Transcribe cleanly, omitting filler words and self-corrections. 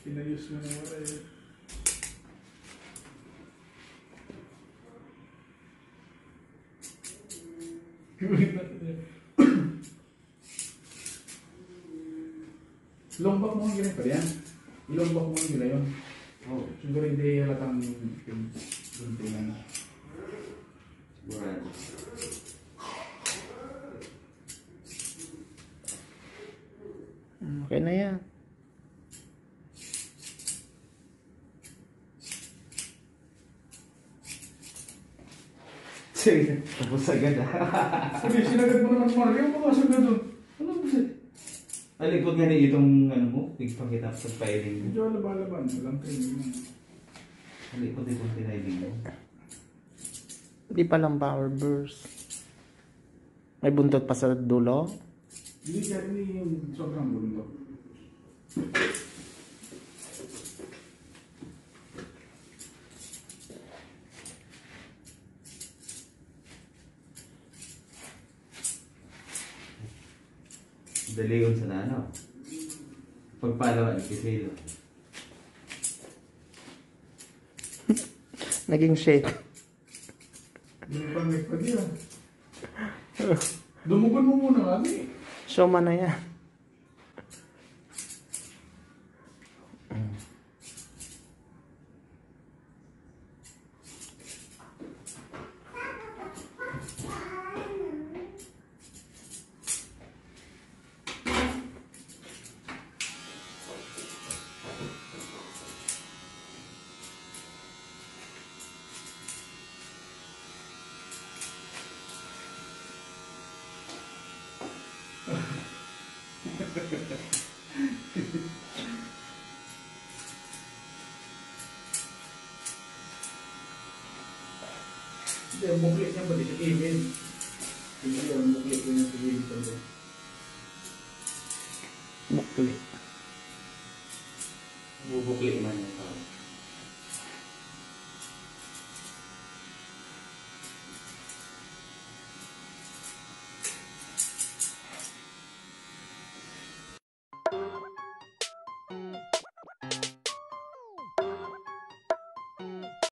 Pinayos mo na wala eh. Lombak mo ang gilay pa yan. Ilombak mo ang gilay yun. Oo. Siguro hindi halatang pintungan. Sigurado. Okay na yan. Sige, tapos agad Sabi, sinagad mo naman Mario, pumasok na doon. Ano ba siya? Alikod nga na itong ano mo, tigpakita sa filing mo. Medyo laban-laban, walang training mo. Alikod itong filing mo. Hindi pa lang power burst. May buntot pa sa dulo. Hindi siya, hindi yung sobrang bundok. Dali yun sa ano. Pagpalawan, kisilo. Naging shake. Hindi pa may pa diyan. Dumugon mo muna kami. Show man na yan. Hindi, ang buklit niya ba di sa email? Hindi, ang buklit ko niya sa email. Bukli.